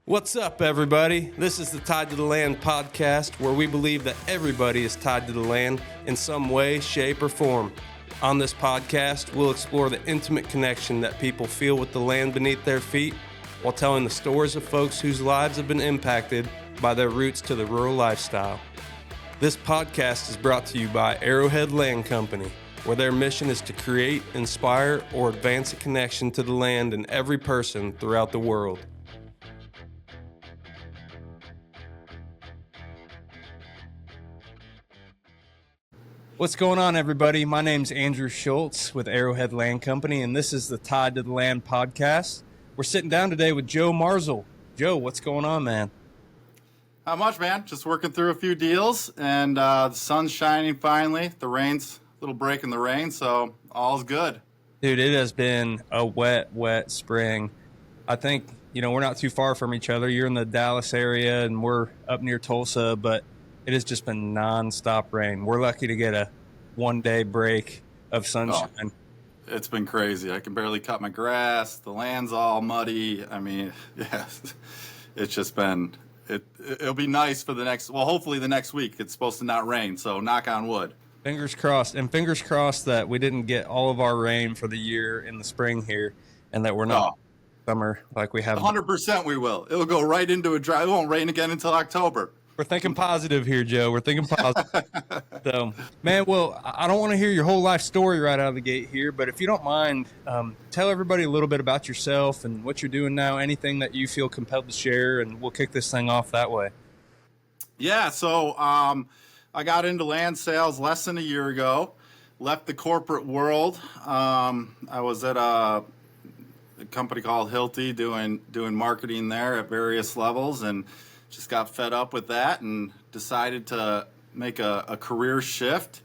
What's up, everybody? This is the Tied to the Land podcast, where we believe that everybody is tied to the land in some way, shape, or form. On this podcast, we'll explore the intimate connection that people feel with the land beneath their feet, while telling the stories of folks whose lives have been impacted by their roots to the rural lifestyle. This podcast is brought to you by Arrowhead Land Company, where their mission is to create, inspire, or advance a connection to the land in every person throughout the world. What's going on, everybody? My name's Andrew Schultz with Arrowhead Land Company, and this is the Tied to the Land podcast. We're sitting down today with Joe Marzahl. Joe, what's going on, man? Not much, man. Just working through a few deals, and the sun's shining finally. The rain's a little break in the rain, so all's good. Dude, it has been a wet spring. I think, we're not too far from each other. You're in the Dallas area, and we're up near Tulsa, but it has just been nonstop rain. We're lucky to get a one-day break of sunshine. Oh, it's been crazy. I can barely cut my grass. The land's all muddy. I mean, yeah, it's just been, it'll be nice for hopefully the next week. It's supposed to not rain, so knock on wood. Fingers crossed. And fingers crossed that we didn't get all of our rain for the year in the spring here, and that we're not summer like we have. 100% we will. It'll go right into a dry. It won't rain again until October. We're thinking positive here, Joe. We're thinking positive. So, man, well, I don't want to hear your whole life story right out of the gate here, but if you don't mind, tell everybody a little bit about yourself and what you're doing now, anything that you feel compelled to share, and we'll kick this thing off that way. Yeah, so I got into land sales less than a year ago, left the corporate world. I was at a company called Hilti doing marketing there at various levels, and just got fed up with that and decided to make a career shift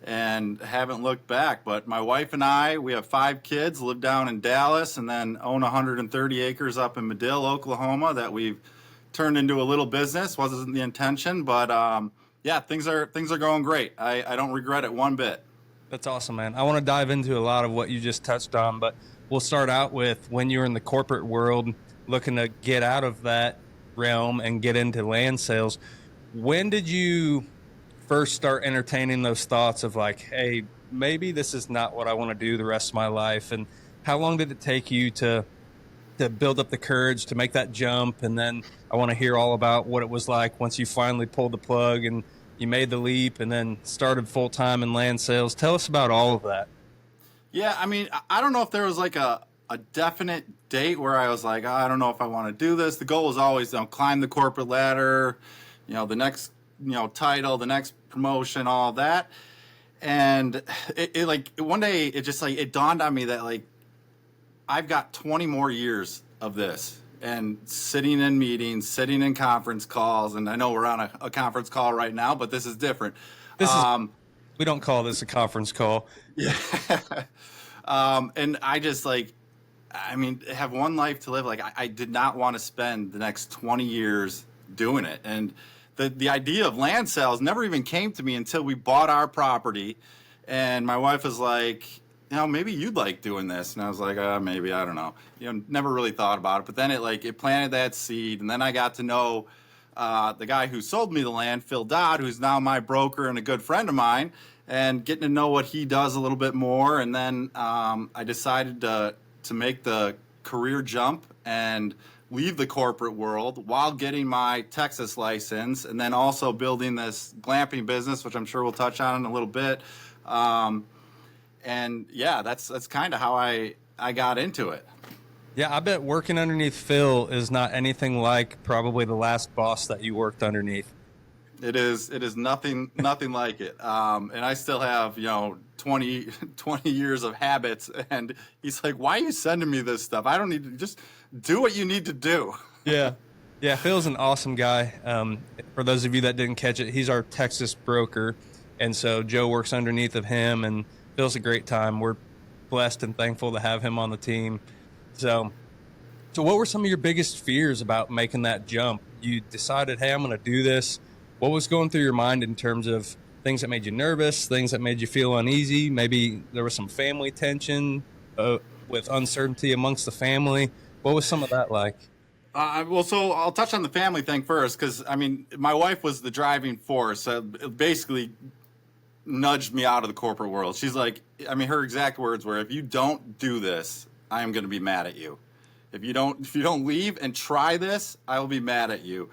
and haven't looked back. But my wife and I, we have 5 kids, live down in Dallas, and then own 130 acres up in Medill, Oklahoma, that we've turned into a little business. Wasn't the intention, but yeah, things are going great. I don't regret it one bit. That's awesome, man. I want to dive into a lot of what you just touched on, but we'll start out with when you were in the corporate world, looking to get out of that realm and get into land sales. When did you first start entertaining those thoughts of like, hey, maybe this is not what I want to do the rest of my life? And how long did it take you to build up the courage to make that jump? And then I want to hear all about what it was like once you finally pulled the plug and you made the leap and then started full-time in land sales. Tell us about all of that. Yeah, I mean, I don't know if there was like a definite date where I was like, I don't know if I want to do this. The goal is always, climb the corporate ladder, the next, title, the next promotion, all that. And it like one day it just like, it dawned on me that like, I've got 20 more years of this and sitting in meetings, sitting in conference calls. And I know we're on a conference call right now, but this is different. We don't call this a conference call. Yeah. And I just have one life to live. Like I did not want to spend the next 20 years doing it. And the idea of land sales never even came to me until we bought our property. And my wife was like, maybe you'd like doing this. And I was like, maybe, I don't know. Never really thought about it. But then it planted that seed. And then I got to know the guy who sold me the land, Phil Dodd, who's now my broker and a good friend of mine, and getting to know what he does a little bit more. And then I decided to make the career jump and leave the corporate world while getting my Texas license, and then also building this glamping business, which I'm sure we'll touch on in a little bit. And yeah, that's kind of how I got into it. Yeah, I bet working underneath Phil is not anything like probably the last boss that you worked underneath. It is nothing like it. And I still have, 20 years of habits. And he's like, why are you sending me this stuff? I don't need to, just do what you need to do. Yeah. Yeah. Phil's an awesome guy. For those of you that didn't catch it, he's our Texas broker. And so Joe works underneath of him, and Phil's a great time. We're blessed and thankful to have him on the team. So what were some of your biggest fears about making that jump? You decided, hey, I'm going to do this. What was going through your mind in terms of things that made you nervous, things that made you feel uneasy? Maybe there was some family tension with uncertainty amongst the family. What was some of that like? Well, so I'll touch on the family thing first, because I mean, my wife was the driving force. It basically nudged me out of the corporate world. She's like, I mean, her exact words were, "If you don't do this, I am going to be mad at you. If you don't leave and try this, I will be mad at you."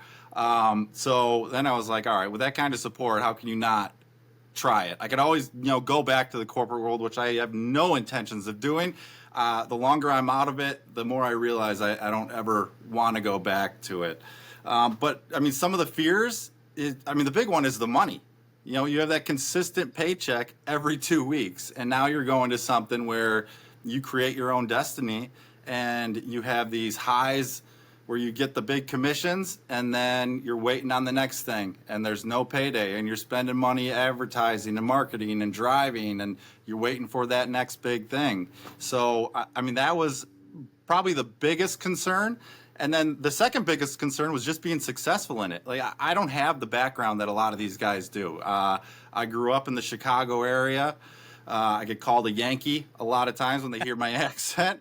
So then I was like, all right, with that kind of support, how can you not try it? I could always, go back to the corporate world, which I have no intentions of doing. The longer I'm out of it, the more I realize I don't ever want to go back to it. But I mean, some of the fears, the big one is the money. You have that consistent paycheck every 2 weeks, and now you're going to something where you create your own destiny, and you have these highs where you get the big commissions, and then you're waiting on the next thing, and there's no payday, and you're spending money advertising and marketing and driving, and you're waiting for that next big thing. So, I mean, that was probably the biggest concern. And then the second biggest concern was just being successful in it. Like, I don't have the background that a lot of these guys do. I grew up in the Chicago area. I get called a Yankee a lot of times when they hear my accent.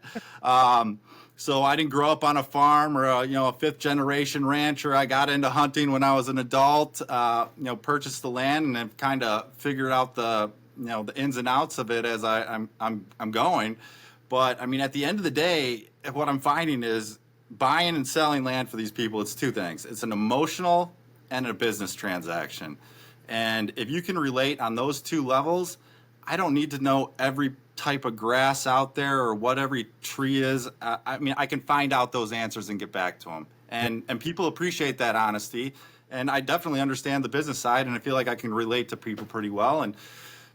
So I didn't grow up on a farm or a fifth generation rancher. I got into hunting when I was an adult. Purchased the land and have kind of figured out the ins and outs of it as I'm going. But I mean, at the end of the day, what I'm finding is buying and selling land for these people, it's two things. It's an emotional and a business transaction. And if you can relate on those two levels, I don't need to know every type of grass out there or what every tree is. I mean, I can find out those answers and get back to them. And people appreciate that honesty. And I definitely understand the business side, and I feel like I can relate to people pretty well. And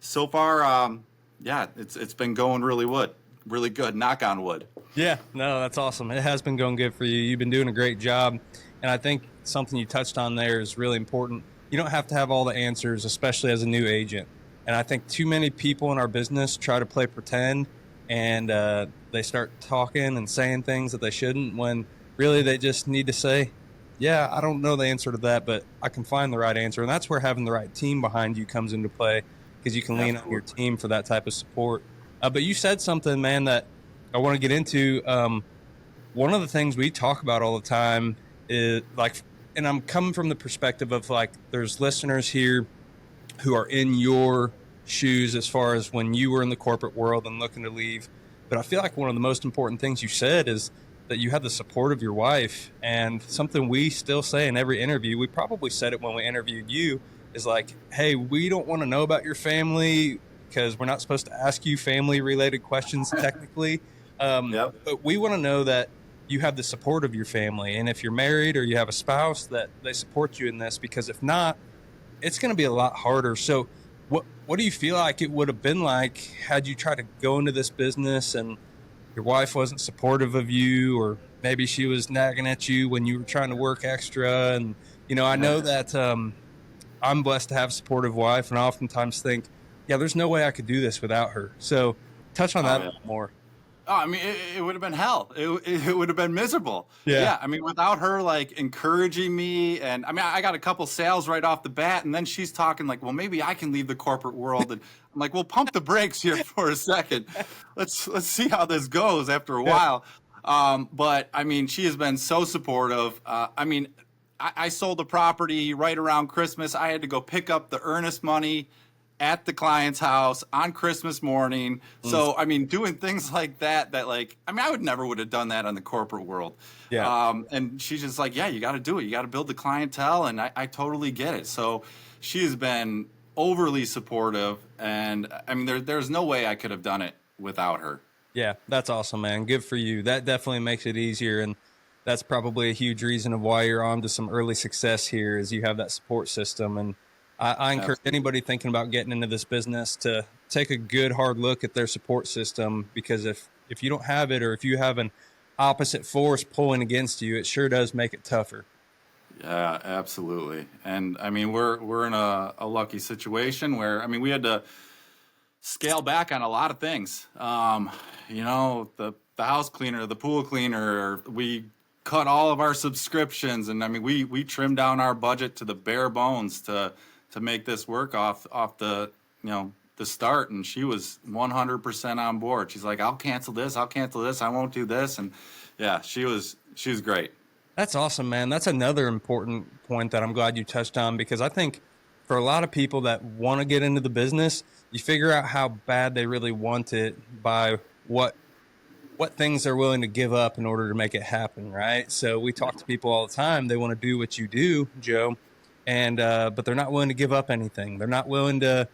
so far, it's been going really good. Knock on wood. Yeah, no, that's awesome. It has been going good for you. You've been doing a great job. And I think something you touched on there is really important. You don't have to have all the answers, especially as a new agent. And I think too many people in our business try to play pretend, and they start talking and saying things that they shouldn't, when really they just need to say, yeah, I don't know the answer to that, but I can find the right answer. And that's where having the right team behind you comes into play, because you can lean on your team for that type of support. But you said something, man, that I want to get into. One of the things we talk about all the time is like, and I'm coming from the perspective of like, there's listeners here who are in your shoes as far as when you were in the corporate world and looking to leave. But I feel like one of the most important things you said is that you have the support of your wife. And something we still say in every interview, we probably said it when we interviewed you, is like, hey, we don't want to know about your family because we're not supposed to ask you family related questions technically. But we want to know that you have the support of your family. And if you're married or you have a spouse, that they support you in this, because if not, it's going to be a lot harder. So what do you feel like it would have been like had you tried to go into this business and your wife wasn't supportive of you, or maybe she was nagging at you when you were trying to work extra? And, I know that I'm blessed to have a supportive wife, and I oftentimes think, yeah, there's no way I could do this without her. So touch on that a little more. Oh, I mean, it would have been hell. It would have been miserable. Yeah. I mean, without her like encouraging me, and I mean, I got a couple sales right off the bat, and then she's talking like, well, maybe I can leave the corporate world, and I'm like, well, pump the brakes here for a second. Let's see how this goes after a while. But I mean, she has been so supportive. I sold the property right around Christmas. I had to go pick up the earnest money at the client's house on Christmas morning. So, I mean, doing things like that like, I mean, I would have done that in the corporate world. Yeah. And she's just like, yeah, you got to do it. You got to build the clientele. And I totally get it. So she has been overly supportive. And I mean, there's no way I could have done it without her. Yeah, that's awesome, man. Good for you. That definitely makes it easier. And that's probably a huge reason of why you're on to some early success here, is you have that support system. And I encourage anybody thinking about getting into this business to take a good hard look at their support system, because if you don't have it, or if you have an opposite force pulling against you, it sure does make it tougher. Yeah, absolutely. And I mean, we're in a lucky situation where, I mean, we had to scale back on a lot of things. The house cleaner, the pool cleaner, we cut all of our subscriptions. And I mean, we trimmed down our budget to the bare bones to make this work off the start. And she was 100% on board. She's like, I'll cancel this. I won't do this. And yeah, she was great. That's awesome, man. That's another important point that I'm glad you touched on, because I think for a lot of people that want to get into the business, you figure out how bad they really want it by what things they're willing to give up in order to make it happen, right? So we talk to people all the time. They want to do what you do, Joe, and but they're not willing to give up anything. They're not willing to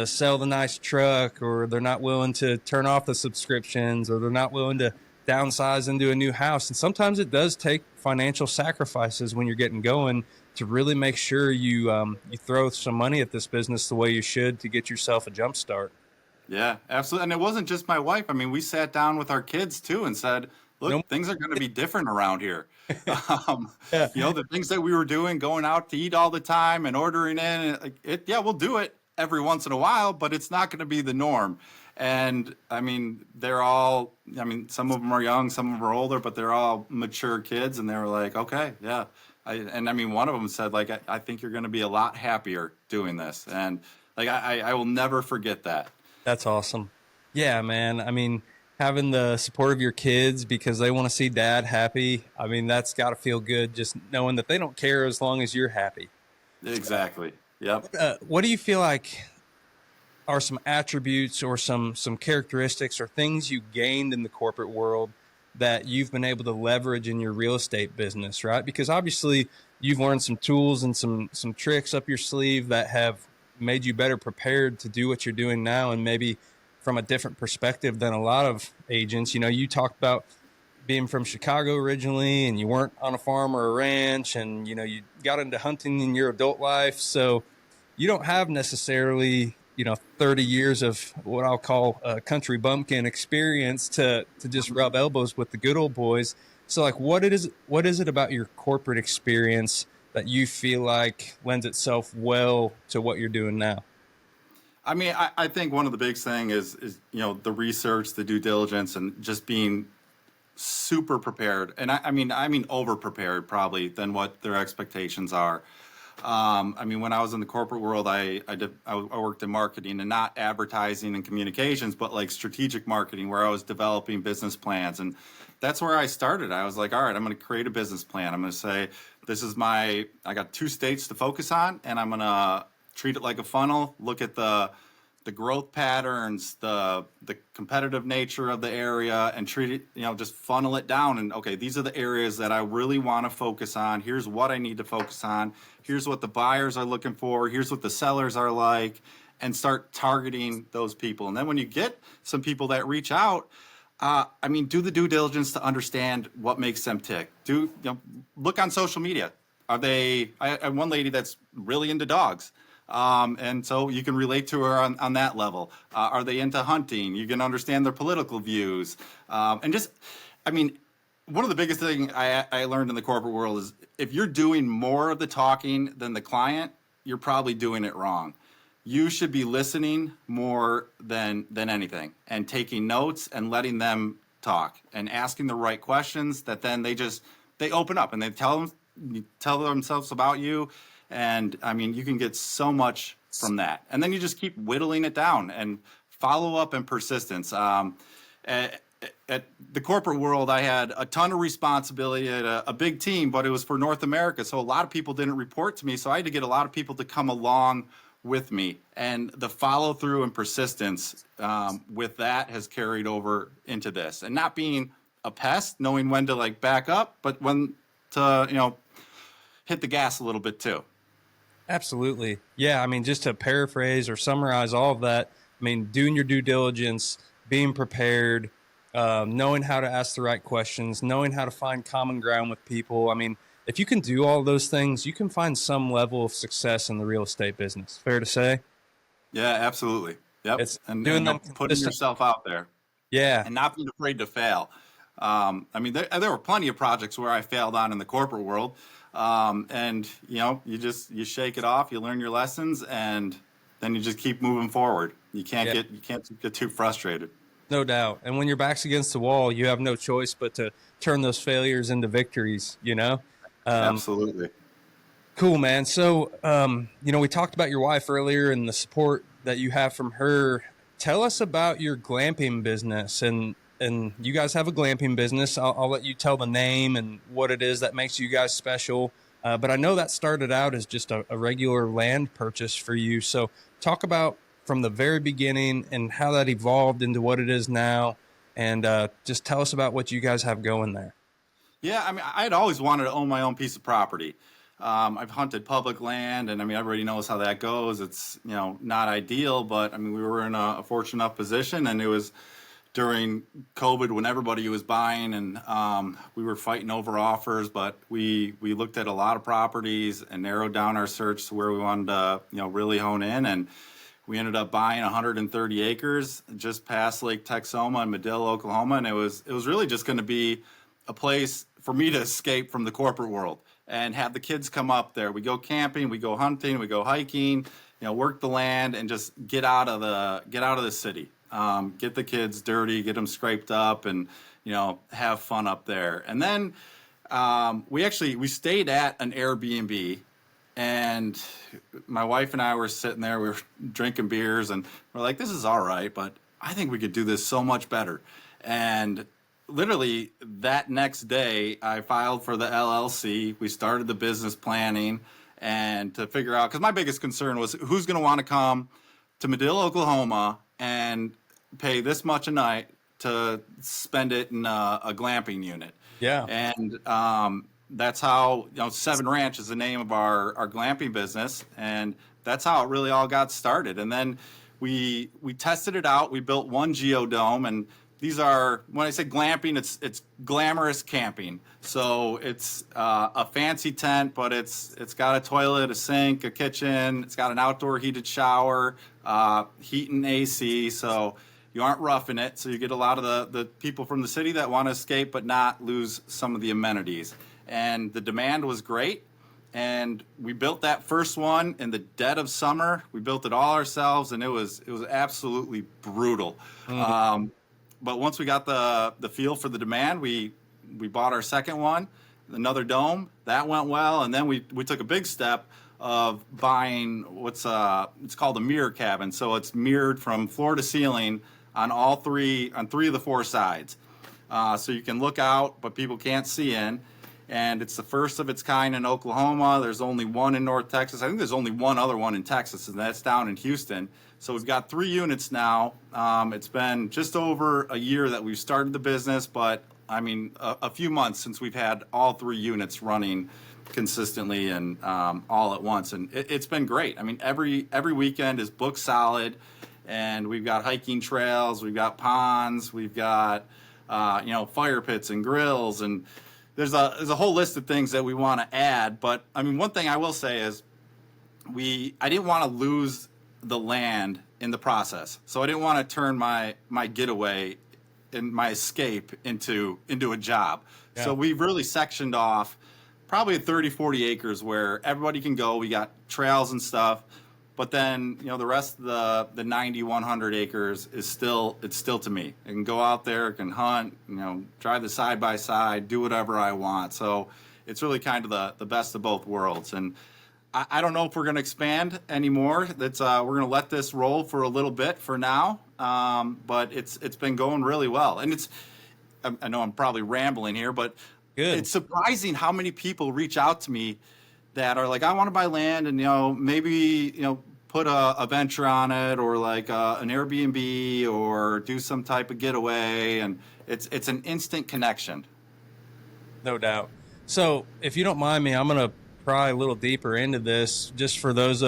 sell the nice truck, or they're not willing to turn off the subscriptions, or they're not willing to downsize into a new house. And sometimes it does take financial sacrifices when you're getting going to really make sure you throw some money at this business the way you should to get yourself a jump start. Yeah, absolutely. And it wasn't just my wife. I mean, we sat down with our kids too and said, No, look, things are going to be different around here. Um, yeah, the things that we were doing, going out to eat all the time and ordering in, yeah, we'll do it every once in a while, but it's not going to be the norm. And I mean, I mean, some of them are young, some of them are older, but they're all mature kids. And they were like, okay, yeah. And I mean, one of them said, like, I think you're going to be a lot happier doing this. And like, I will never forget that. that's awesome. Yeah, man. I mean, having the support of your kids because they want to see dad happy. I mean, that's got to feel good just knowing that they don't care as long as you're happy. Exactly. Yep. What do you feel like are some attributes or some characteristics or things you gained in the corporate world that you've been able to leverage in your real estate business, right? Because obviously you've learned some tools and some tricks up your sleeve that have made you better prepared to do what you're doing now, and maybe from a different perspective than a lot of agents. You know, you talked about being from Chicago originally, and you weren't on a farm or a ranch, and you know, you got into hunting in your adult life, so you don't have necessarily, you know, 30 years of what I'll call a country bumpkin experience to just rub elbows with the good old boys. So like what is it about your corporate experience that you feel like lends itself well to what you're doing now? I mean, I think one of the biggest thing is the research, the due diligence, and just being super prepared. And I mean over prepared probably than what their expectations are. I mean, when I was in the corporate world, I worked in marketing, and not advertising and communications, but like strategic marketing, where I was developing business plans. And that's where I started. I was like, all right, I'm going to create a business plan. I'm going to say, I got 2 states to focus on, and I'm going to treat it like a funnel, look at the growth patterns, the competitive nature of the area, and treat it, just funnel it down. And okay, these are the areas that I really want to focus on. Here's what I need to focus on. Here's what the buyers are looking for. Here's what the sellers are like, and start targeting those people. And then when you get some people that reach out, I mean, do the due diligence to understand what makes them tick. Look on social media. I have one lady that's really into dogs. And so you can relate to her on that level. Are they into hunting? You can understand their political views. And just, I mean, one of the biggest things I learned in the corporate world is if you're doing more of the talking than the client, you're probably doing it wrong. You should be listening more than anything, and taking notes and letting them talk and asking the right questions that then they open up and they tell themselves about you. And I mean, you can get so much from that. And then you just keep whittling it down, and follow up and persistence. At the corporate world, I had a ton of responsibility at a big team, but it was for North America. So a lot of people didn't report to me. So I had to get a lot of people to come along with me. And the follow through and persistence with that has carried over into this. And not being a pest, knowing when to like back up, but when to, hit the gas a little bit too. Absolutely. Yeah. I mean, just to paraphrase or summarize all of that, I mean, doing your due diligence, being prepared, knowing how to ask the right questions, knowing how to find common ground with people. I mean, if you can do all those things, you can find some level of success in the real estate business. Fair to say? Yeah, absolutely. Yep. It's And, doing and them putting consistent. yourself out there, Yeah. and not being afraid to fail. I mean, there were plenty of projects where I failed on in the corporate world. And you shake it off, you learn your lessons, and then you just keep moving forward. You can't Yeah. get too frustrated. No doubt. And when your back's against the wall, you have no choice but to turn those failures into victories, you know? Absolutely. Cool, man. So, we talked about your wife earlier and the support that you have from her. Tell us about your glamping business and and you guys have a glamping business. I'll let you tell the name and what it is that makes you guys special. But I know that started out as just a regular land purchase for you. So talk about from the very beginning and how that evolved into what it is now. And just tell us about what you guys have going there. Yeah, I mean, I'd always wanted to own my own piece of property. I've hunted public land, and I mean, everybody knows how that goes. It's, not ideal, but I mean, we were in a fortunate enough position, and it was during COVID when everybody was buying, and we were fighting over offers. But we looked at a lot of properties and narrowed down our search to where we wanted to, really hone in, and we ended up buying 130 acres just past Lake Texoma in Medill, Oklahoma, and it was really just going to be a place for me to escape from the corporate world and have the kids come up there. We go camping, we go hunting, we go hiking, work the land and just get out of the city. Get the kids dirty, get them scraped up, and have fun up there. And then we stayed at an Airbnb, and my wife and I were sitting there, we were drinking beers, and we're like, this is all right, but I think we could do this so much better. And literally that next day I filed for the LLC. We started the business planning and to figure out, because my biggest concern was who's going to want to come to Medill, Oklahoma and pay this much a night to spend it in a glamping unit. Yeah. And that's how, Seven Ranch is the name of our glamping business. And that's how it really all got started. And then we tested it out. We built one geodome, and these are, when I say glamping, it's glamorous camping. So it's a fancy tent, but it's got a toilet, a sink, a kitchen. It's got an outdoor heated shower, heat and AC. So you aren't roughing it. So you get a lot of the people from the city that want to escape but not lose some of the amenities. And the demand was great. And we built that first one in the dead of summer. We built it all ourselves, and it was absolutely brutal. Mm-hmm. But once we got the feel for the demand, we bought our second one, another dome. That went well, and then we took a big step of buying it's called a mirror cabin. So it's mirrored from floor to ceiling on three of the four sides. So you can look out, but people can't see in. And it's the first of its kind in Oklahoma. There's only one in North Texas. I think there's only one other one in Texas, and that's down in Houston. So we've got 3 units now. It's been just over a year that we've started the business, but I mean, a few months since we've had all 3 units running consistently and all at once. And it's been great. I mean, every weekend is booked solid, and we've got hiking trails, we've got ponds, we've got, fire pits and grills, and there's a whole list of things that we want to add. But I mean, one thing I will say is I didn't want to lose the land in the process. So I didn't want to turn my getaway and my escape into a job. Yeah. So we've really sectioned off probably 30, 40 acres where everybody can go. We got trails and stuff. But then, the rest of the 90, 100 acres is still to me. I can go out there, I can hunt, drive the side by side, do whatever I want. So it's really kind of the best of both worlds. And I don't know if we're going to expand anymore. We're going to let this roll for a little bit for now. But it's been going really well. And I know I'm probably rambling here, but good. It's surprising how many people reach out to me that are like, I want to buy land and, maybe, put a venture on it, or like an Airbnb, or do some type of getaway. And it's an instant connection. No doubt. So if you don't mind me, I'm going to pry a little deeper into this just for those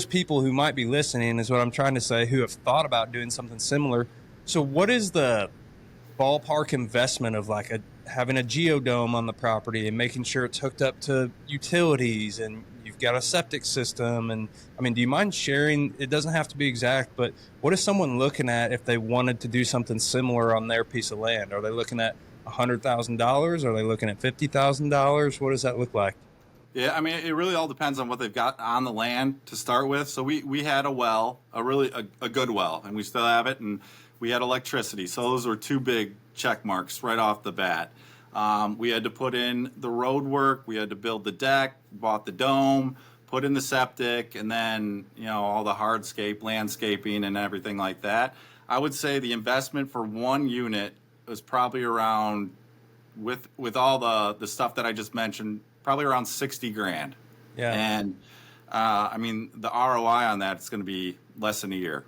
people who might be listening is what I'm trying to say, who have thought about doing something similar. So what is the ballpark investment of like having a geodome on the property and making sure it's hooked up to utilities and you've got a septic system? And I mean, do you mind sharing? It doesn't have to be exact, but what is someone looking at if they wanted to do something similar on their piece of land? Are they looking at $100,000? Are they looking at $50,000? What does that look like? Yeah, I mean, it really all depends on what they've got on the land to start with. So we had a well, a good well, and we still have it, and we had electricity. So those were 2 big check marks right off the bat. We had to put in the road work, we had to build the deck, bought the dome, put in the septic, and then all the hardscape, landscaping, and everything like that. I would say the investment for one unit was probably around, with all the stuff that I just mentioned, probably around 60 grand. Yeah, And I mean, the ROI on that is going to be less than a year.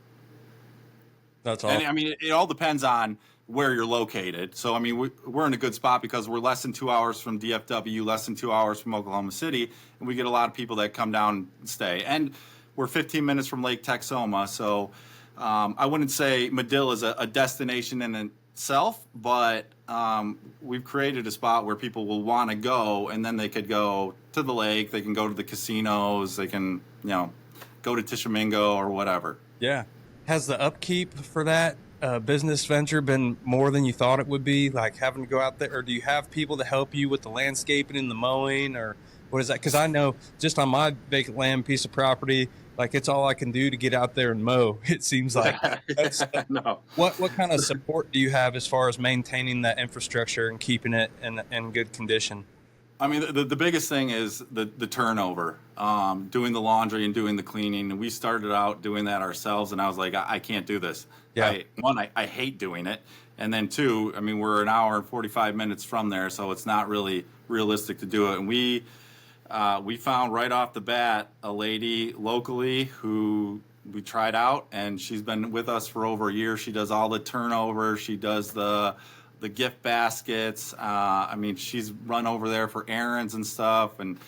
that's And awesome. I mean, it all depends on where you're located. So, I mean, we're in a good spot because we're less than 2 hours from DFW, less than 2 hours from Oklahoma City, and we get a lot of people that come down and stay. And we're 15 minutes from Lake Texoma, so I wouldn't say Medill is a destination in itself, but we've created a spot where people will want to go, and then they could go to the lake, they can go to the casinos, they can, go to Tishomingo or whatever. Yeah. Has the upkeep for that business venture been more than you thought it would be? Like having to go out there, or do you have people to help you with the landscaping and the mowing, or what is that? Because I know just on my vacant land piece of property, like it's all I can do to get out there and mow. It seems like that's No. what kind of support do you have as far as maintaining that infrastructure and keeping it in good condition? I mean, the biggest thing is the turnover, doing the laundry and doing the cleaning. And we started out doing that ourselves, and I was like, I can't do this. Yeah. I hate doing it. And then two, I mean, we're an hour and 45 minutes from there, so it's not really realistic to do it. And we found right off the bat a lady locally who we tried out, and she's been with us for over a year. She does all the turnover. She does the gift baskets. I mean, she's run over there for errands and stuff, and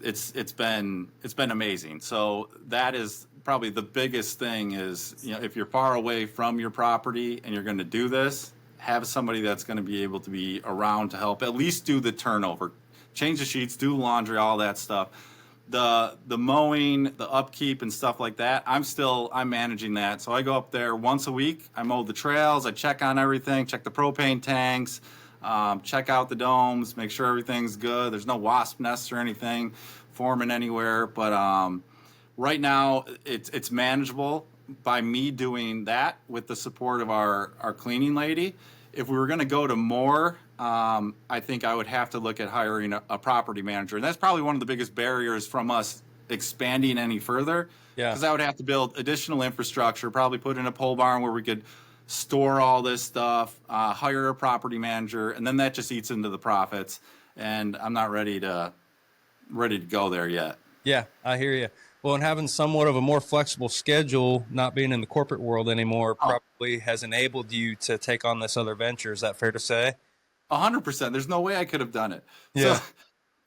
it's been amazing. So that is probably the biggest thing is, if you're far away from your property and you're going to do this, have somebody that's going to be able to be around to help at least do the turnover, change the sheets, do laundry, all that stuff. The mowing, the upkeep and stuff like that, I'm managing that. So I go up there once a week. I mow the trails. I check on everything, check the propane tanks, check out the domes, make sure everything's good. There's no wasp nests or anything forming anywhere. But right now, it's manageable by me doing that with the support of our cleaning lady. If we were going to go to more, I think I would have to look at hiring a property manager. And that's probably one of the biggest barriers from us expanding any further. Yeah. Because I would have to build additional infrastructure, probably put in a pole barn where we could store all this stuff, hire a property manager, and then that just eats into the profits. And I'm not ready to go there yet. Yeah, I hear you. Well, and having somewhat of a more flexible schedule, not being in the corporate world anymore, probably has enabled you to take on this other venture. Is that fair to say? 100%. There's no way I could have done it. Yeah. So,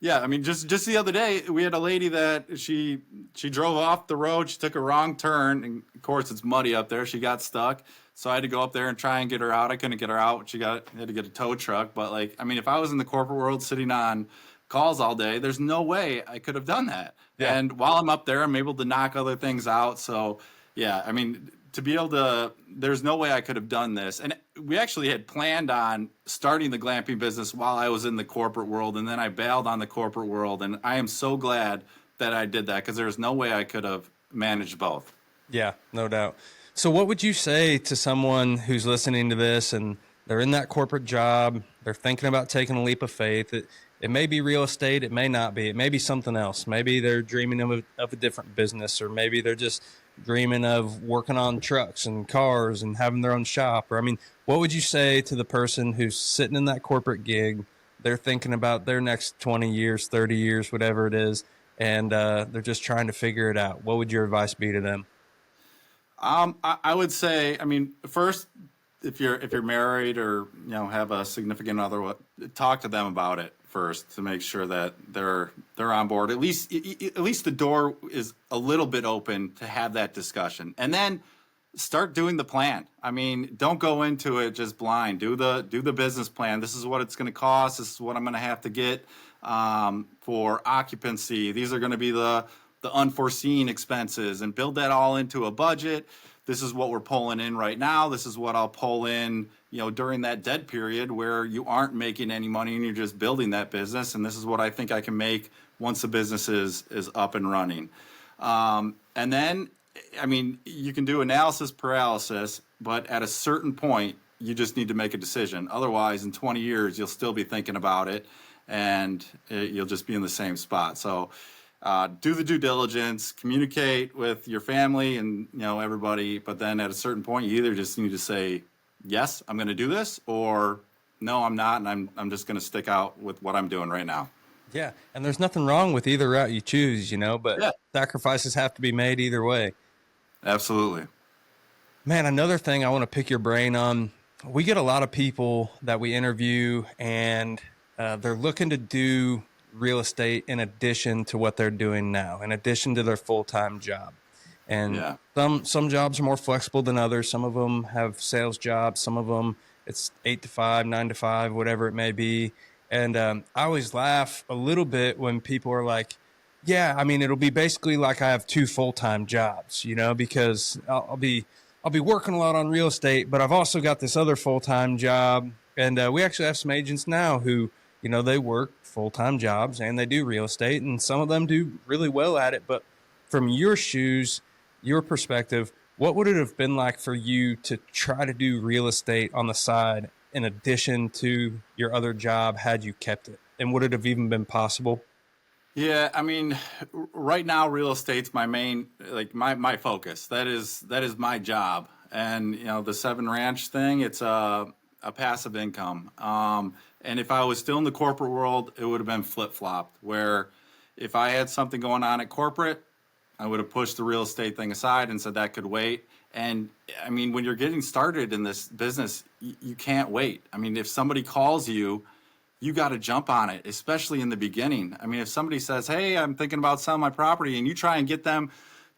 yeah, I mean, just the other day, we had a lady that she drove off the road. She took a wrong turn, and of course, it's muddy up there. She got stuck, so I had to go up there and try and get her out. I couldn't get her out. Had to get a tow truck. But like, I mean, if I was in the corporate world sitting on calls all day, there's no way I could have done that. Yeah. And while I'm up there, I'm able to knock other things out. So yeah, I mean, to be able to, there's no way I could have done this. And we actually had planned on starting the glamping business while I was in the corporate world, and then I bailed on the corporate world. And I am so glad that I did that, because there's no way I could have managed both. Yeah, no doubt. So what would you say to someone who's listening to this and they're in that corporate job, they're thinking about taking a leap of faith? It may be real estate, it may not be. It may be something else. Maybe they're dreaming of a different business, or maybe they're just dreaming of working on trucks and cars and having their own shop. Or, I mean, what would you say to the person who's sitting in that corporate gig? They're thinking about their next 20 years, 30 years, whatever it is, and they're just trying to figure it out. What would your advice be to them? I would say, I mean, first, if you're married or have a significant other, talk to them about it first to make sure that they're on board. At least the door is a little bit open to have that discussion, and then start doing the plan. I mean, don't go into it just blind. Do the business plan. This is what it's going to cost. This is what I'm going to have to get for occupancy. These are going to be the unforeseen expenses, and build that all into a budget. This is what we're pulling in right now. This is what I'll pull in, during that dead period where you aren't making any money and you're just building that business. And this is what I think I can make once the business is up and running. And then, I mean, you can do analysis paralysis, but at a certain point, you just need to make a decision. Otherwise, in 20 years, you'll still be thinking about it, and you'll just be in the same spot. So do the due diligence, communicate with your family and everybody. But then at a certain point, you either just need to say, yes, I'm going to do this, or no, I'm not, and I'm just going to stick out with what I'm doing right now. Yeah, and there's nothing wrong with either route you choose, but Yeah, sacrifices have to be made either way. absolutely. Man, another thing I want to pick your brain on, we get a lot of people that we interview, and they're looking to do real estate in addition to what they're doing now, in addition to their full-time job. And Yeah. some jobs are more flexible than others. Some of them have sales jobs. Some of them it's 8 to 5, 9 to 5, whatever it may be. And I always laugh a little bit when people are like, "Yeah, I mean, it'll be basically like I have two full-time jobs, because I'll be working a lot on real estate, but I've also got this other full-time job." And we actually have some agents now who, they work full-time jobs and they do real estate, and some of them do really well at it. But from your shoes, your perspective, what would it have been like for you to try to do real estate on the side in addition to your other job had you kept it? And would it have even been possible? Yeah, I mean, right now real estate's my main, like my focus. That is my job. And the Seven Ranch thing, it's a passive income. And if I was still in the corporate world, it would have been flip-flopped, where if I had something going on at corporate, I would have pushed the real estate thing aside and said that could wait. And I mean, when you're getting started in this business, you can't wait. I mean, if somebody calls you, you got to jump on it, especially in the beginning. I mean, if somebody says, "Hey, I'm thinking about selling my property," and you try and get them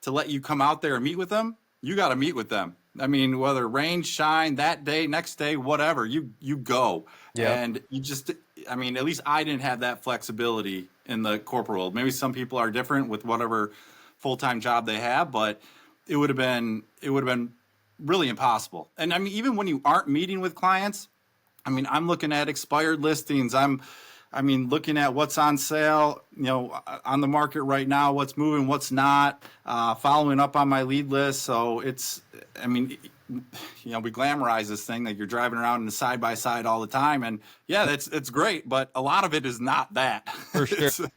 to let you come out there and meet with them, you got to meet with them. I mean, whether rain, shine, that day, next day, whatever, you go. Yeah. And I mean, at least I didn't have that flexibility in the corporate world. Maybe some people are different with whatever full-time job they have, but it would have been really impossible. And I mean, even when you aren't meeting with clients, I mean, I'm looking at expired listings. Looking at what's on sale, on the market right now, what's moving, what's not, following up on my lead list. So we glamorize this thing that you're driving around in a side by side all the time. And yeah, it's great, but a lot of it is not that. For sure.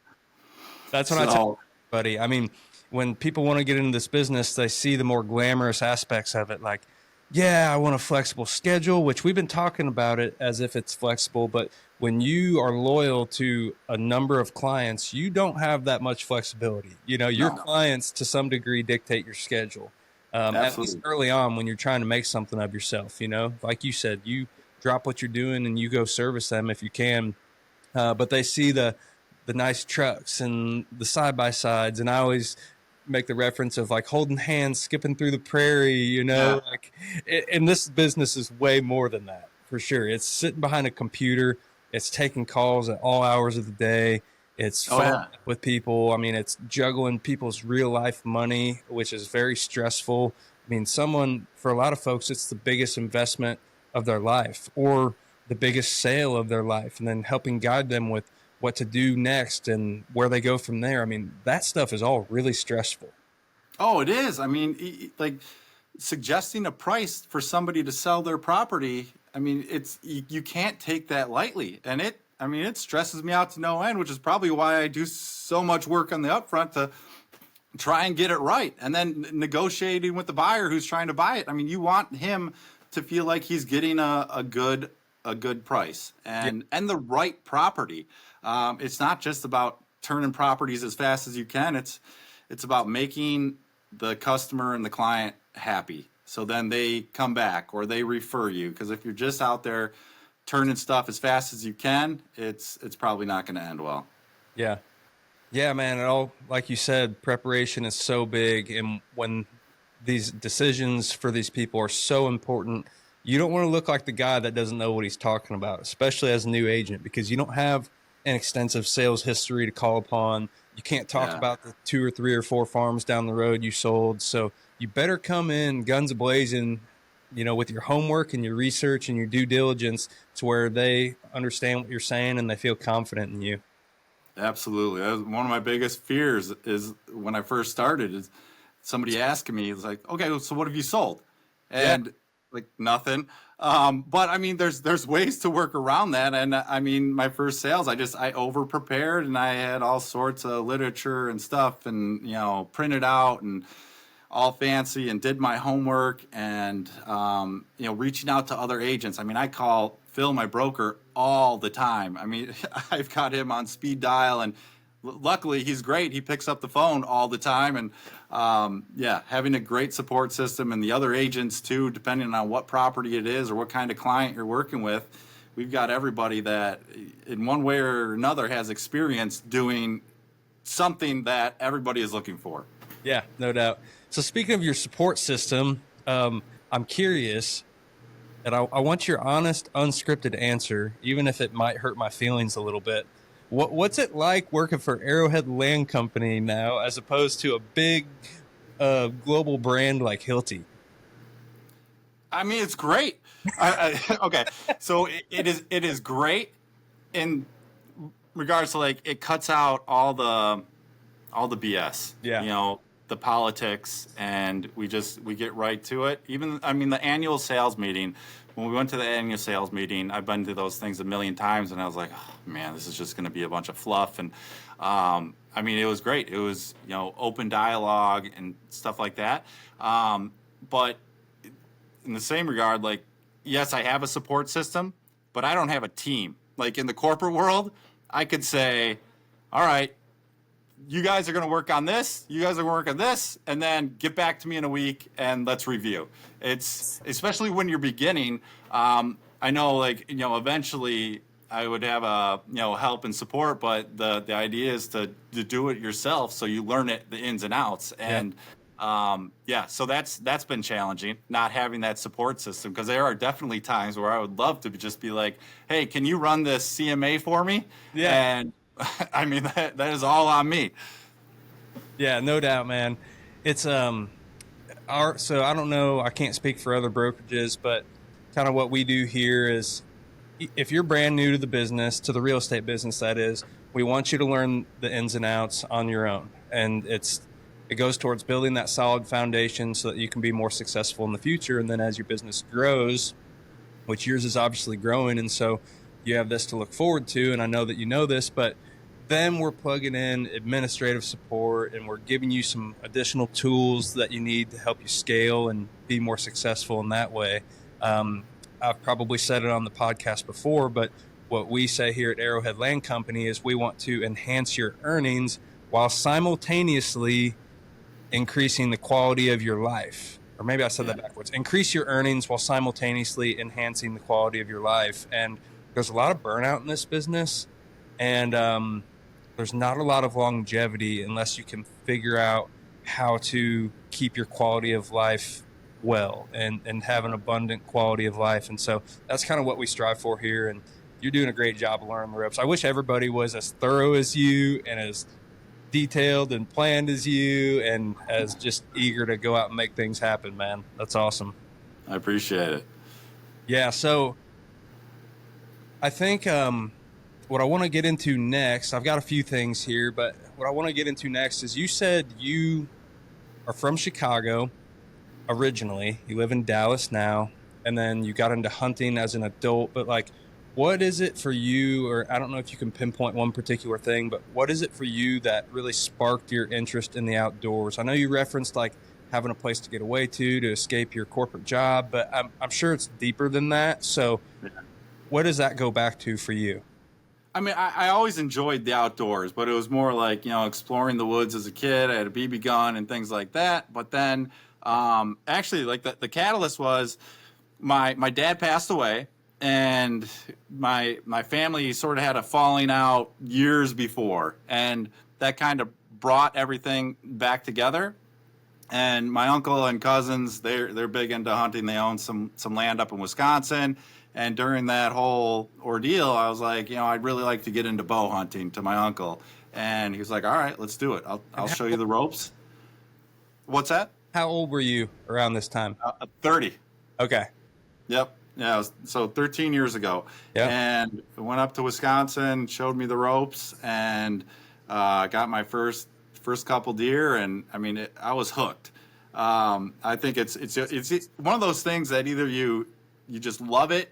That's what I tell everybody. I mean, when people want to get into this business, they see the more glamorous aspects of it. Like, yeah, I want a flexible schedule, which we've been talking about it as if it's flexible. But when you are loyal to a number of clients, you don't have that much flexibility. Your clients to some degree dictate your schedule. At least early on when you're trying to make something of yourself, like you said, you drop what you're doing and you go service them if you can. But they see the nice trucks and the side-by-sides. And I always make the reference of like holding hands, skipping through the prairie, and this business is way more than that, for sure. It's sitting behind a computer. It's taking calls at all hours of the day. It's following up with people. I mean, it's juggling people's real life money, which is very stressful. I mean, for a lot of folks, it's the biggest investment of their life or the biggest sale of their life, and then helping guide them with what to do next and where they go from there. I mean, that stuff is all really stressful. Oh, it is. I mean, like suggesting a price for somebody to sell their property. I mean, you can't take that lightly. And it stresses me out to no end, which is probably why I do so much work on the upfront to try and get it right. And then negotiating with the buyer who's trying to buy it. I mean, you want him to feel like he's getting a good price and the right property. It's not just about turning properties as fast as you can. It's about making the customer and the client happy. So then they come back or they refer you. Because if you're just out there turning stuff as fast as you can, it's probably not going to end well. Yeah. Yeah, man. It all, like you said, preparation is so big. And when these decisions for these people are so important, you don't want to look like the guy that doesn't know what he's talking about, especially as a new agent, because you don't have an extensive sales history to call upon. You can't talk about the 2 or 3 or 4 farms down the road you sold. So you better come in guns a-blazing, with your homework and your research and your due diligence to where they understand what you're saying and they feel confident in you. Absolutely. That was one of my biggest fears is when I first started is somebody asking me, it's like, okay, so what have you sold? And like nothing. But I mean, there's ways to work around that. And I mean, my first sales, I over prepared and I had all sorts of literature and stuff and, printed out and all fancy and did my homework and, reaching out to other agents. I mean, I call Phil, my broker, all the time. I mean, I've got him on speed dial and luckily he's great. He picks up the phone all the time. And having a great support system and the other agents too, depending on what property it is or what kind of client you're working with, we've got everybody that in one way or another has experience doing something that everybody is looking for. Yeah, no doubt. So speaking of your support system, I'm curious, and I want your honest, unscripted answer, even if it might hurt my feelings a little bit. What's it like working for Arrowhead Land Company now, as opposed to a big global brand like Hilti? I mean, it's great. Okay, so it is great in regards to like it cuts out all the BS. Yeah. The politics, and we get right to it. Even, I mean, the annual sales meeting, when we went to the annual sales meeting, I've been to those things a million times, and I was like, oh, man, this is just going to be a bunch of fluff. And I mean, it was great. It was, open dialogue and stuff like that. But in the same regard, like, yes, I have a support system, but I don't have a team. Like in the corporate world, I could say, all right, you guys are going to work on this, you guys are going to work on this, and then get back to me in a week and let's review. It's especially when you're beginning. I know, like, eventually I would have help and support, but the idea is to do it yourself so you learn the ins and outs. And so that's been challenging, not having that support system, because there are definitely times where I would love to just be like, hey, can you run this CMA for me? Yeah. And I mean, that is all on me. Yeah, no doubt, man. It's so I don't know, I can't speak for other brokerages, but kind of what we do here is, if you're brand new to the business, to the real estate business, that is, we want you to learn the ins and outs on your own. And it goes towards building that solid foundation so that you can be more successful in the future. And then as your business grows, which yours is obviously growing, and so you have this to look forward to, and I know that you know this, but then we're plugging in administrative support and we're giving you some additional tools that you need to help you scale and be more successful in that way. I've probably said it on the podcast before, but what we say here at Arrowhead Land Company is we want to enhance your earnings while simultaneously increasing the quality of your life. Or maybe I said that backwards. Increase your earnings while simultaneously enhancing the quality of your life. And there's a lot of burnout in this business, and there's not a lot of longevity unless you can figure out how to keep your quality of life well and have an abundant quality of life. And so that's kind of what we strive for here, and you're doing a great job of learning the ropes. I wish everybody was as thorough as you and as detailed and planned as you and as just eager to go out and make things happen, man. That's awesome. I appreciate it. Yeah, so I think what I want to get into next, I've got a few things here, but what I want to get into next is, you said you are from Chicago originally. You live in Dallas now, and then you got into hunting as an adult. But like, what is it for you, or I don't know if you can pinpoint one particular thing, but what is it for you that really sparked your interest in the outdoors? I know you referenced like having a place to get away to escape your corporate job, but I'm sure it's deeper than that. So what does that go back to for you? I mean, I always enjoyed the outdoors, but it was more like, exploring the woods as a kid. I had a BB gun and things like that. But then actually, like the catalyst was my dad passed away, and my family sort of had a falling out years before. And that kind of brought everything back together. And my uncle and cousins, they're big into hunting. They own some land up in Wisconsin. And during that whole ordeal, I was like, I'd really like to get into bow hunting, to my uncle. And he was like, all right, let's do it. I'll show you the ropes. What's that? How old were you around this time? 30. Okay. Yep. Yeah. So 13 years ago. Yep. And I went up to Wisconsin, showed me the ropes, and got my first couple deer. And I mean, I was hooked. I think it's one of those things that either you you just love it,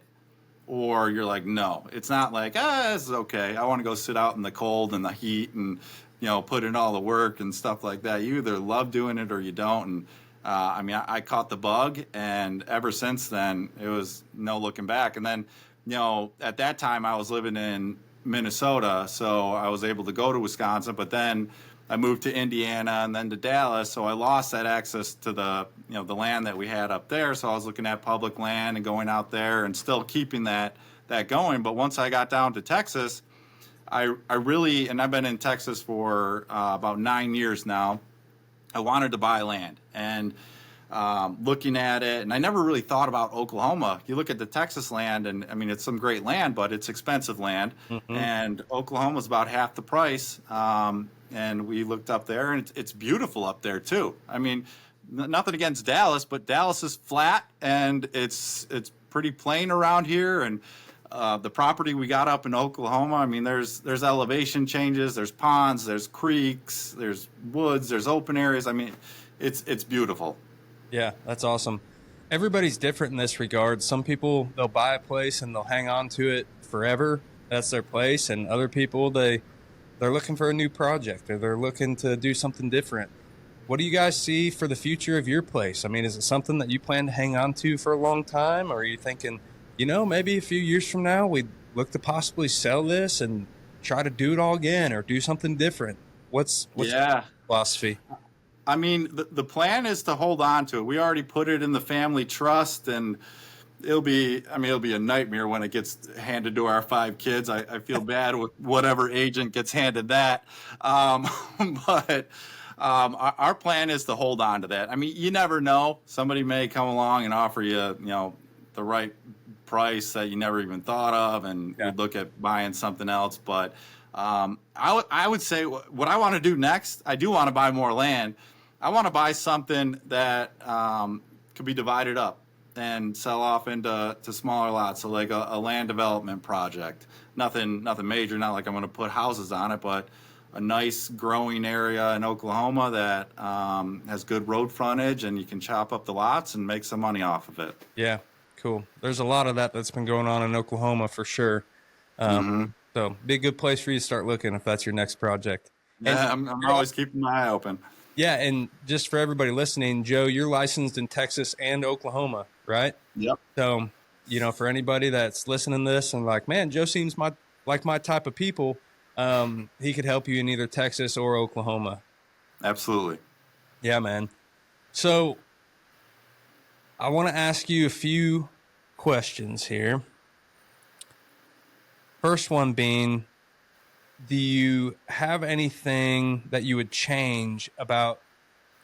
or you're like, no, it's not like, this is okay. I want to go sit out in the cold and the heat and, put in all the work and stuff like that. You either love doing it or you don't. And I caught the bug, and ever since then, it was no looking back. And then, at that time I was living in Minnesota, so I was able to go to Wisconsin, but then I moved to Indiana and then to Dallas, so I lost that access to the land that we had up there. So I was looking at public land and going out there and still keeping that going. But once I got down to Texas, I really, and I've been in Texas for about 9 years now, I wanted to buy land. And looking at it, and I never really thought about Oklahoma. You look at the Texas land, and I mean, it's some great land, but it's expensive land. Mm-hmm. And Oklahoma's about half the price. And we looked up there, and it's beautiful up there too. I mean, nothing against Dallas, but Dallas is flat, and it's pretty plain around here. And the property we got up in Oklahoma, I mean, there's elevation changes, there's ponds, there's creeks, there's woods, there's open areas. I mean, it's beautiful. Yeah, that's awesome. Everybody's different in this regard. Some people, they'll buy a place and they'll hang on to it forever. That's their place. And other people, they're looking for a new project, or they're looking to do something different. What do you guys see for the future of your place? I mean, is it something that you plan to hang on to for a long time? Or are you thinking, maybe a few years from now, we'd look to possibly sell this and try to do it all again or do something different? What's your philosophy? I mean, the plan is to hold on to it. We already put it in the family trust, and it'll be a nightmare when it gets handed to our 5 kids. I feel bad with whatever agent gets handed that. But our plan is to hold on to that. I mean, you never know. Somebody may come along and offer you, the right price that you never even thought of, and you'd look at buying something else. But I would say what I want to do next, I do want to buy more land. I want to buy something that could be divided up and sell off into smaller lots. So like a land development project. Nothing major, not like I'm going to put houses on it, but a nice growing area in Oklahoma that has good road frontage, and you can chop up the lots and make some money off of it. Yeah, cool. There's a lot of that's been going on in Oklahoma for sure. So be a good place for you to start looking if that's your next project. Yeah, I'm always keeping my eye open. Yeah, and just for everybody listening, Joe, you're licensed in Texas and Oklahoma, right? Yep. So, for anybody that's listening to this and like, man, Joe seems like my type of people, he could help you in either Texas or Oklahoma. Absolutely. Yeah, man. So I want to ask you a few questions here. First one being, do you have anything that you would change about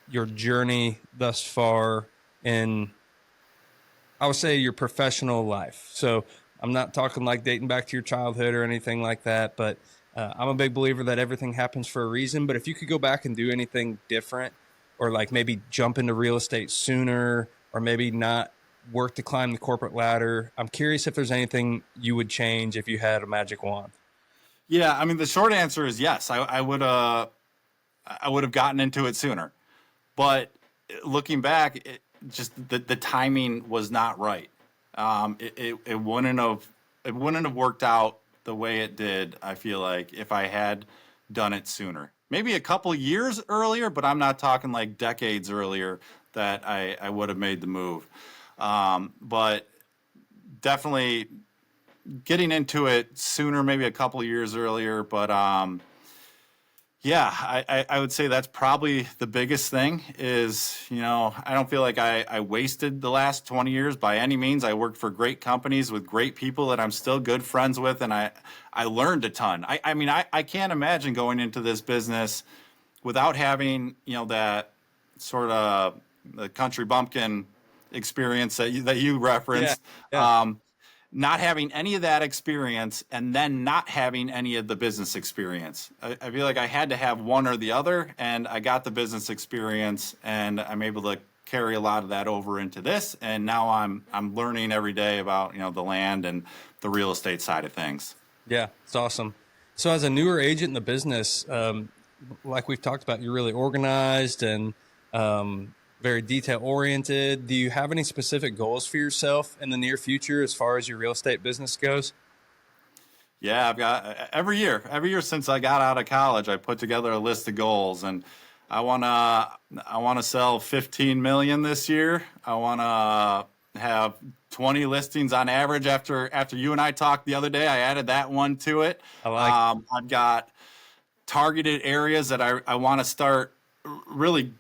your journey thus far in, I would say, your professional life? So I'm not talking like dating back to your childhood or anything like that, but I'm a big believer that everything happens for a reason. But if you could go back and do anything different, or like maybe jump into real estate sooner, or maybe not work to climb the corporate ladder, I'm curious if there's anything you would change if you had a magic wand. Yeah, I mean, the short answer is yes. I would have gotten into it sooner, but looking back, just the timing was not right. It wouldn't have worked out the way it did. I feel like if I had done it sooner, maybe a couple years earlier, but I'm not talking like decades earlier that I would have made the move. But definitely getting into it sooner, maybe a couple of years earlier. But I would say that's probably the biggest thing is, I don't feel like I wasted the last 20 years by any means. I worked for great companies with great people that I'm still good friends with, and I learned a ton. I can't imagine going into this business without having, that sort of the country bumpkin experience that you referenced. Yeah. Not having any of that experience, and then not having any of the business experience. I feel like I had to have one or the other, and I got the business experience, and I'm able to carry a lot of that over into this. And now I'm learning every day about, the land and the real estate side of things. Yeah, it's awesome. So as a newer agent in the business, like we've talked about, you're really organized and very detail oriented. Do you have any specific goals for yourself in the near future as far as your real estate business goes? Yeah, I've got every year since I got out of college, I put together a list of goals, and I wanna sell 15 million this year. I wanna have 20 listings on average. After you and I talked the other day, I added that one to it. I like, I've got targeted areas that I want to start really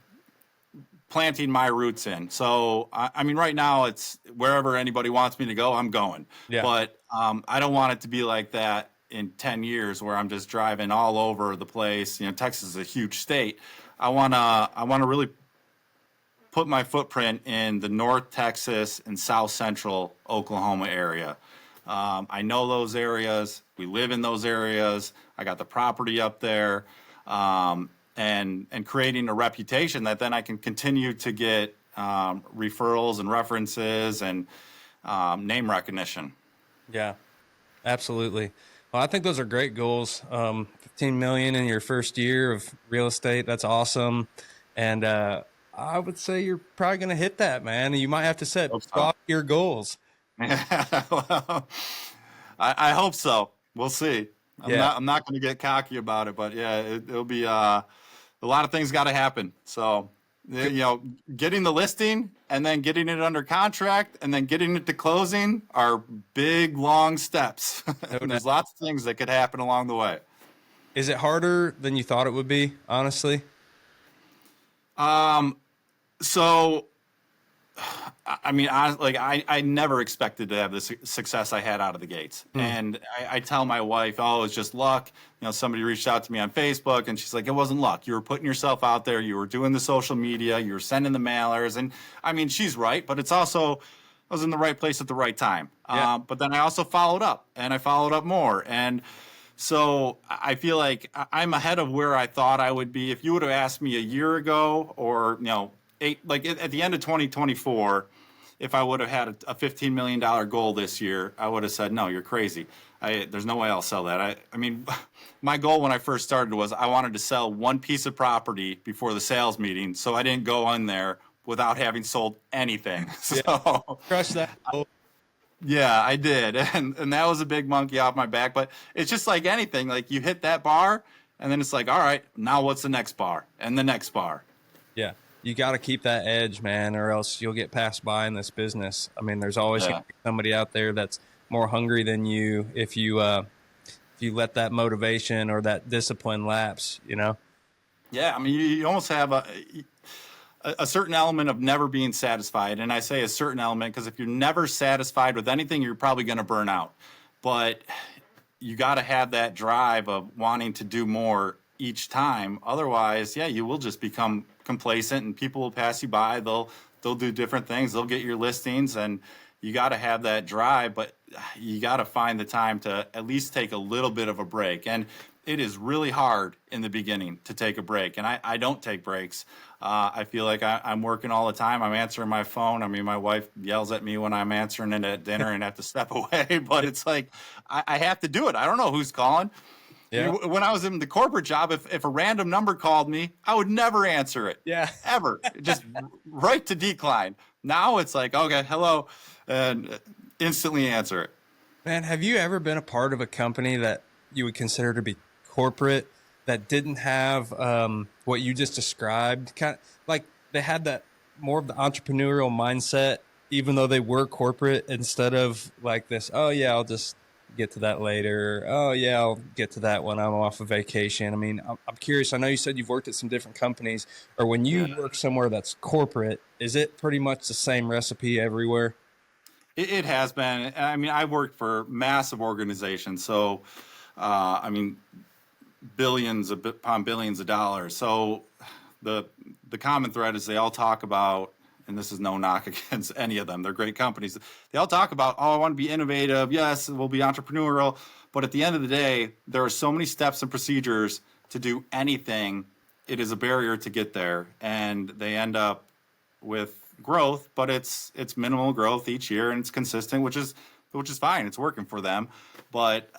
planting my roots in. So, I mean, right now it's wherever anybody wants me to go, I'm going. yeah, But I don't want it to be like that in 10 years where I'm just driving all over the place. You know, Texas is a huge state. I want to really put my footprint in the North Texas and South Central Oklahoma area. I know those areas. We live in those areas. I got the property up there, and creating a reputation that then I can continue to get referrals and references and name recognition. yeah, absolutely. Well, I think those are great goals. 15 million in your first year of real estate. That's awesome. And, I would say you're probably going to hit that, man. You might have to set Hope so. your goals. Well, I hope so. We'll see. Yeah. I'm not going to get cocky about it, but yeah, it'll be a lot of things got to happen. So, you know, getting the listing and then getting it under contract and then getting it to closing are big, long steps. And there's lots of things that could happen along the way. Is it harder than you thought it would be, honestly? So, I mean, I never expected to have the success I had out of the gates. And I tell my wife, oh, it's just luck. You know, somebody reached out to me on Facebook and she's like, it wasn't luck. You were putting yourself out there. You were doing the social media. You were sending the mailers. And I mean, she's right, but it's also, I was in the right place at the right time. Yeah. But then I also followed up and I followed up more. And so I feel like I'm ahead of where I thought I would be. If you would have asked me a year ago or, you know, at the end of 2024, if I would have had a $15 million goal this year, I would have said, no, you're crazy. There's no way I'll sell that. I mean, my goal when I first started was I wanted to sell one piece of property before the sales meeting, so I didn't go in there without having sold anything. So Crush that. yeah, I did. And that was a big monkey off my back. But it's just like anything, like you hit that bar and then it's like, all right, now what's the next bar and the next bar? Yeah. You got to keep that edge, man, or else you'll get passed by in this business. I mean, there's always gonna be somebody out there that's more hungry than you if you let that motivation or that discipline lapse, you know? Yeah, I mean, you almost have a certain element of never being satisfied. And I say a certain element because if you're never satisfied with anything, you're probably going to burn out. But you got to have that drive of wanting to do more each time. Otherwise, yeah, you will just become complacent and people will pass you by. They'll do different things. They'll get your listings and you got to have that drive, but you got to find the time to at least take a little bit of a break. And it is really hard in the beginning to take a break. And I don't take breaks. I feel like I'm working all the time. I'm answering my phone. I mean, my wife yells at me when I'm answering it at dinner and have to step away, but it's like, I have to do it. I don't know who's calling. Yeah. When I was in the corporate job, if a random number called me, I would never answer it. Yeah. Ever. Just right to decline. Now it's like, okay, hello, and instantly answer it. Man, have you ever been a part of a company that you would consider to be corporate that didn't have what you just described? Kind of like they had that more of the entrepreneurial mindset, even though they were corporate, instead of like this, oh yeah, I'll just get to that later. Oh yeah, I'll get to that when I'm off of vacation. I mean, I'm curious. I know you said you've worked at some different companies, or when you work somewhere that's corporate, is it pretty much the same recipe everywhere? It has been. I mean, I worked for massive organizations, so I mean, billions upon billions of dollars. So the common thread is they all talk about, and this is no knock against any of them, they're great companies. They all talk about, oh, I want to be innovative. Yes, we'll be entrepreneurial. But at the end of the day, there are so many steps and procedures to do anything. It is a barrier to get there. And they end up with growth, but it's minimal growth each year and it's consistent, which is fine. It's working for them. But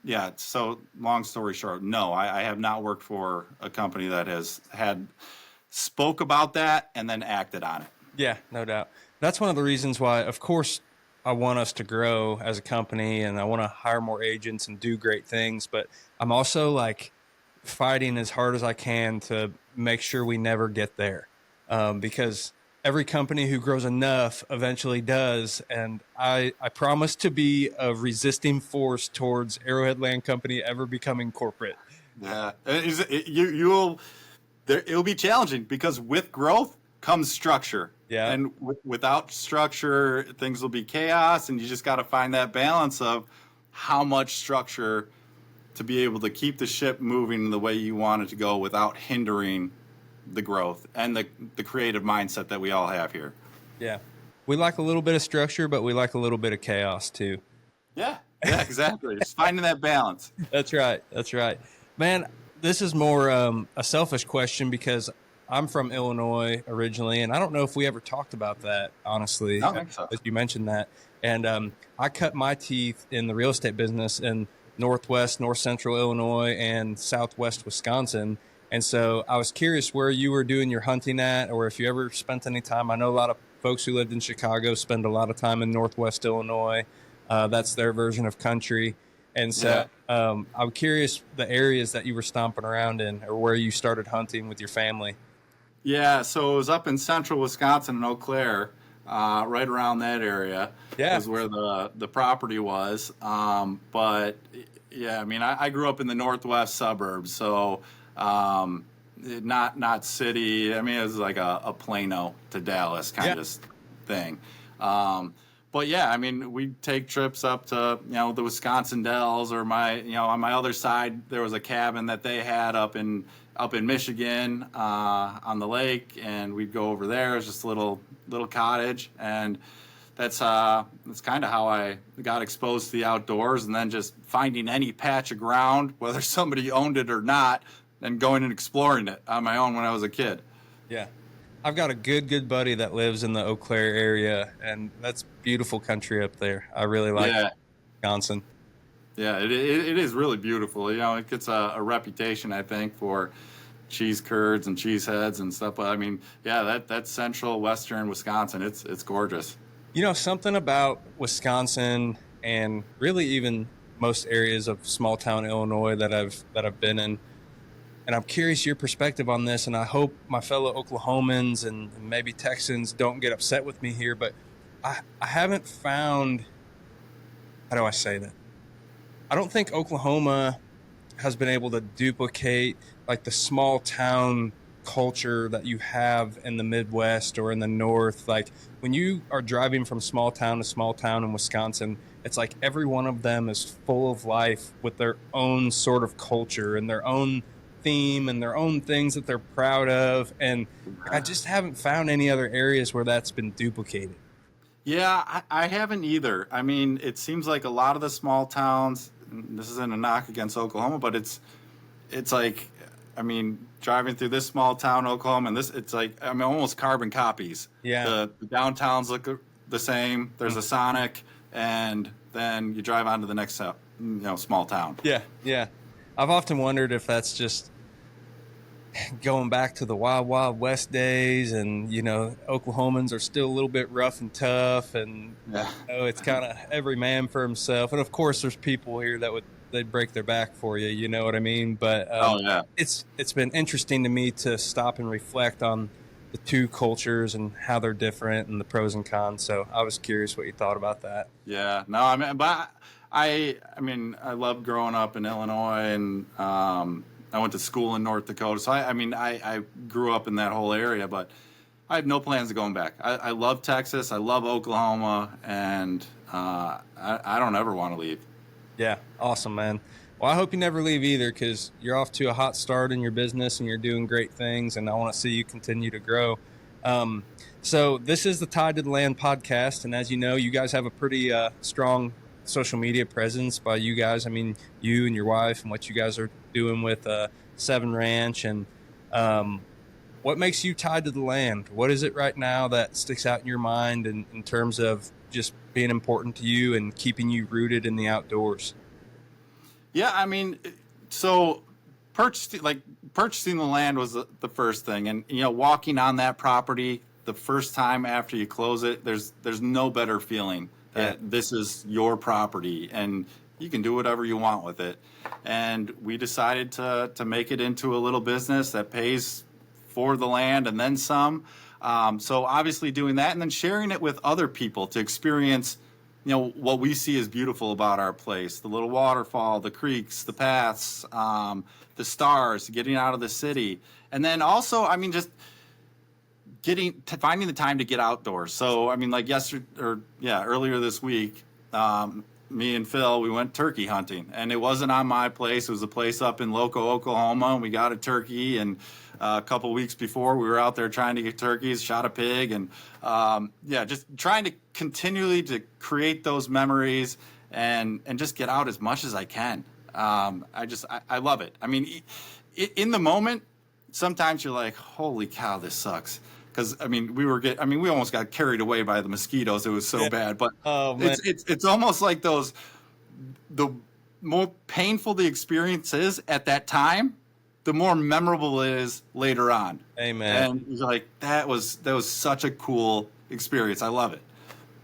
yeah, so long story short, no, I have not worked for a company that has had spoke about that, and then acted on it. Yeah, no doubt. That's one of the reasons why, of course, I want us to grow as a company and I want to hire more agents and do great things. But I'm also like fighting as hard as I can to make sure we never get there. Because every company who grows enough eventually does. And I promise to be a resisting force towards Arrowhead Land Company ever becoming corporate. Yeah, it'll be challenging because with growth comes structure. Yeah. And without structure, things will be chaos, and you just got to find that balance of how much structure to be able to keep the ship moving the way you want it to go without hindering the growth and the creative mindset that we all have here. Yeah. We like a little bit of structure, but we like a little bit of chaos too. Yeah, exactly. Just finding that balance. That's right. That's right. Man, this is more a selfish question because I'm from Illinois originally, and I don't know if we ever talked about that, honestly. I don't think so. As you mentioned that. And I cut my teeth in the real estate business in north central Illinois, and southwest Wisconsin. And so I was curious where you were doing your hunting at, or if you ever spent any time. I know a lot of folks who lived in Chicago spend a lot of time in northwest Illinois. That's their version of country. And so I'm curious the areas that you were stomping around in or where you started hunting with your family. Yeah, so it was up in central Wisconsin in Eau Claire, right around that area. Yeah. Was where the property was. But yeah, I mean, I grew up in the northwest suburbs, so not city. I mean, it was like a Plano to Dallas kind of thing. But yeah, I mean, we'd take trips up to, the Wisconsin Dells, or on my other side, there was a cabin that they had up in Michigan, on the lake, and we'd go over there. It was just a little cottage, and that's kind of how I got exposed to the outdoors, and then just finding any patch of ground, whether somebody owned it or not, and going and exploring it on my own when I was a kid. Yeah. I've got a good buddy that lives in the Eau Claire area, and that's beautiful country up there. I really like Wisconsin. Yeah, it is really beautiful. It gets a reputation, I think, for cheese curds and cheese heads and stuff. But I mean, yeah, that's central western Wisconsin. It's gorgeous. Something about Wisconsin and really even most areas of small town Illinois that I've been in. And I'm curious your perspective on this, and I hope my fellow Oklahomans and maybe Texans don't get upset with me here, but I haven't found, how do I say that? I don't think Oklahoma has been able to duplicate like the small town culture that you have in the Midwest or in the North. Like when you are driving from small town to small town in Wisconsin, it's like every one of them is full of life with their own sort of culture and their own theme and their own things that they're proud of, and I just haven't found any other areas where that's been duplicated. Yeah, I haven't either. I mean, it seems like a lot of the small towns, this isn't a knock against Oklahoma, but it's like, I mean, driving through this small town Oklahoma, and it's like, I mean, almost carbon copies. Yeah, the downtowns look the same. There's a Sonic, and then you drive on to the next small town. Yeah. I've often wondered if that's just going back to the Wild West days, and Oklahomans are still a little bit rough and tough, and it's kind of every man for himself. And of course, there's people here that they'd break their back for you. You know what I mean? But it's been interesting to me to stop and reflect on the two cultures and how they're different and the pros and cons. So I was curious what you thought about that. Yeah, no, I mean, but I I loved growing up in Illinois, and I went to school in North Dakota. So I grew up in that whole area, but I have no plans of going back. I love Texas. I love Oklahoma, and I don't ever want to leave. Yeah. Awesome, man. Well, I hope you never leave either, because you're off to a hot start in your business and you're doing great things, and I want to see you continue to grow. So this is the Tied to the Land podcast, and as you know, you guys have a pretty strong social media presence by you guys. I mean, you and your wife and what you guys are doing with Seven Ranch, and what makes you tied to the land? What is it right now that sticks out in your mind in terms of just being important to you and keeping you rooted in the outdoors? Yeah, I mean, so purchasing the land was the first thing, and walking on that property the first time after you close it, there's no better feeling that this is your property and you can do whatever you want with it. And we decided to make it into a little business that pays for the land and then some. So obviously doing that and then sharing it with other people to experience, what we see as beautiful about our place, the little waterfall, the creeks, the paths, the stars, getting out of the city. And then also, just finding the time to get outdoors. So, earlier this week, me and Phil, we went turkey hunting, and it wasn't on my place. It was a place up in Loco, Oklahoma, and we got a turkey. And a couple weeks before, we were out there trying to get turkeys, shot a pig, and just trying to continually to create those memories and just get out as much as I can. I love it. In the moment, sometimes you're like, holy cow, this sucks. Because we almost got carried away by the mosquitoes. It was so bad. But it's almost like the more painful the experience is at that time, the more memorable it is later on. Amen. And you're like, that was such a cool experience. I love it.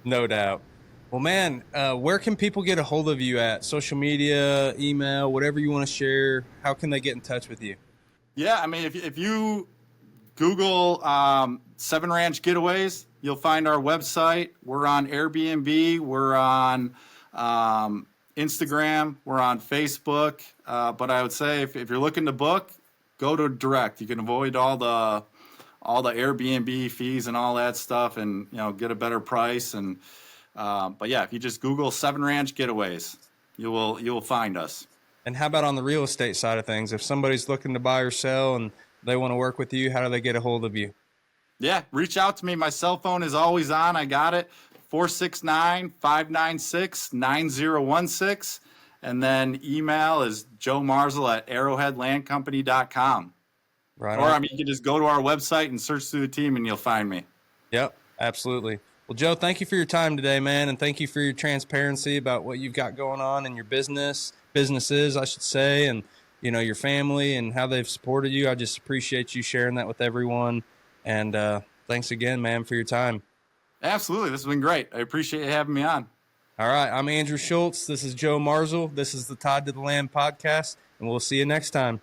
No doubt. Well, man, where can people get a hold of you at? Social media, email, whatever you want to share. How can they get in touch with you? Yeah, if you Google 7 Ranch Getaways, you'll find our website. We're on Airbnb. We're on Instagram. We're on Facebook. But I would say if you're looking to book, go to direct. You can avoid all the Airbnb fees and all that stuff, and get a better price. And if you just Google 7 Ranch Getaways, you will find us. And how about on the real estate side of things? If somebody's looking to buy or sell and they want to work with you, how do they get a hold of you? Yeah, reach out to me. My cell phone is always on. I got it. 469-596-9016. And then email is Joe Marzahl at arrowheadlandcompany.com. Right. Or you can just go to our website and search through the team and you'll find me. Yep, absolutely. Well, Joe, thank you for your time today, man. And thank you for your transparency about what you've got going on in your businesses, I should say, and your family and how they've supported you. I just appreciate you sharing that with everyone. And thanks again, man, for your time. Absolutely. This has been great. I appreciate you having me on. All right. I'm Andrew Schultz. This is Joe Marzahl. This is the Tied to the Land podcast, and we'll see you next time.